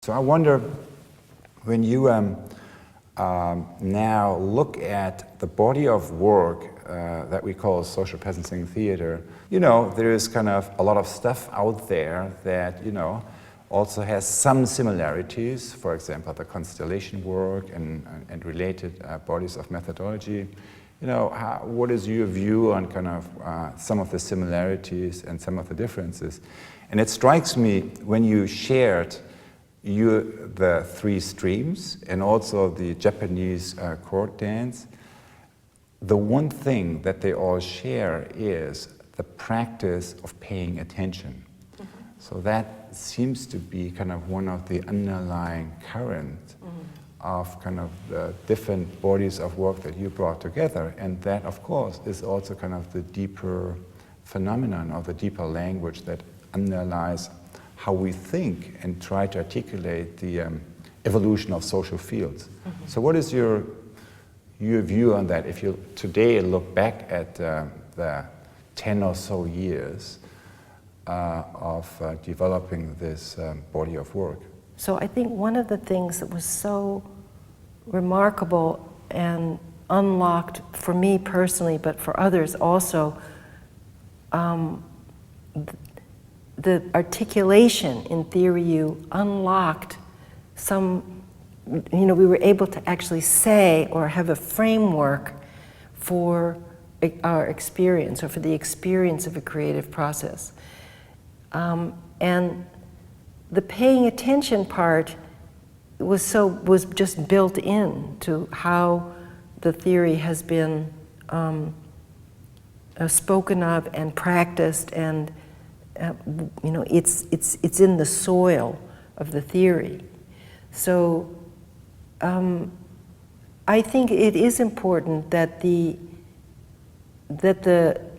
So I wonder, when you now look at the body of work that we call social presencing theater, there is kind of a lot of stuff out there that, also has some similarities. For example, the constellation work and related bodies of methodology. What is your view on kind of some of the similarities and some of the differences? And it strikes me when you shared the three streams and also the Japanese court dance, the one thing that they all share is the practice of paying attention. Mm-hmm. So that seems to be kind of one of the underlying currents of kind of the different bodies of work that you brought together. And that, of course, is also kind of the deeper phenomenon or the deeper language that underlies how we think and try to articulate the evolution of social fields. Mm-hmm. So what is your view on that? If you today look back at the 10 or so years of developing this body of work? So I think one of the things that was so remarkable and unlocked for me personally, but for others also, the articulation in Theory U unlocked some, we were able to actually say or have a framework for our experience or for the experience of a creative process. And the paying attention part was just built in to how the theory has been spoken of and practiced, and it's in the soil of the theory. So I think it is important that the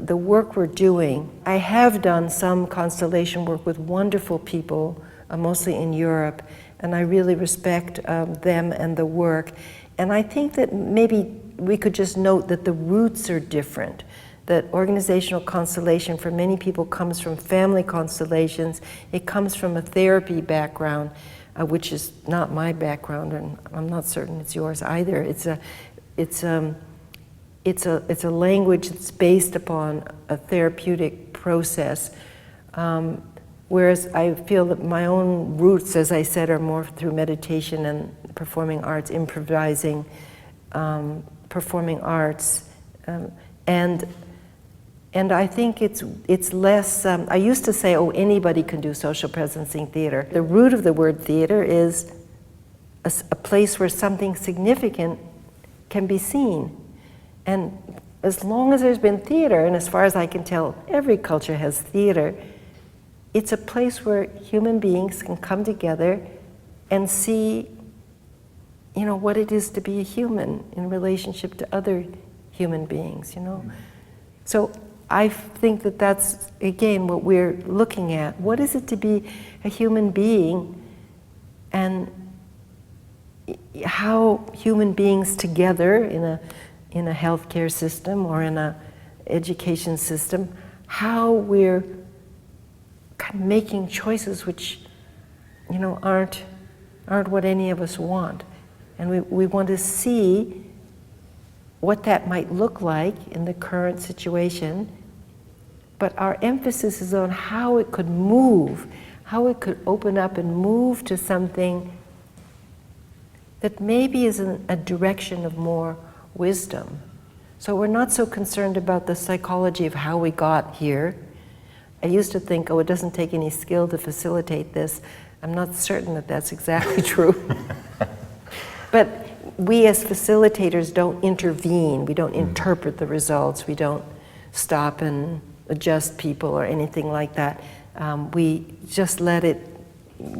work we're doing. I have done some constellation work with wonderful people, mostly in Europe, and I really respect them and the work. And I think that maybe we could just note that the roots are different. That organizational constellation for many people comes from family constellations. It comes from a therapy background, which is not my background, and I'm not certain it's yours either. It's a language that's based upon a therapeutic process. Whereas I feel that my own roots, as I said, are more through meditation and performing arts, improvising, performing arts, and I think it's less. I used to say, "Oh, anybody can do social presencing theater." The root of the word theater is a place where something significant can be seen, and as long as there's been theater, and as far as I can tell, every culture has theater. It's a place where human beings can come together and see, what it is to be a human in relationship to other human beings, So I think that that's, again, what we're looking at. What is it to be a human being, and how human beings together in a healthcare system or in a education system, how we're kind of making choices which, aren't what any of us want. And we want to see what that might look like in the current situation, but our emphasis is on how it could move, how it could open up and move to something that maybe is in a direction of more wisdom. So we're not so concerned about the psychology of how we got here. I used to think, it doesn't take any skill to facilitate this. I'm not certain that that's exactly true. But we as facilitators don't intervene. We don't interpret the results. We don't stop and adjust people or anything like that. We just let it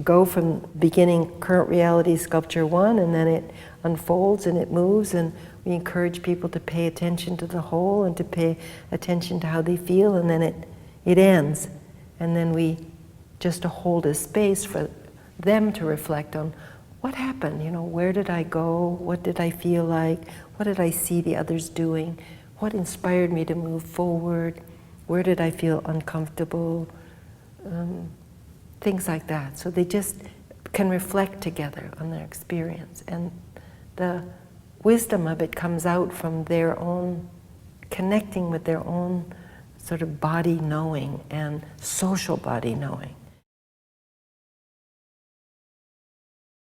go from beginning current reality sculpture 1, and then it unfolds and it moves, and we encourage people to pay attention to the whole and to pay attention to how they feel, and then it ends. And then we just to hold a space for them to reflect on what happened, where did I go, what did I feel like, what did I see the others doing, what inspired me to move forward, where did I feel uncomfortable, things like that. So they just can reflect together on their experience. And the wisdom of it comes out from their own, connecting with their own sort of body knowing and social body knowing.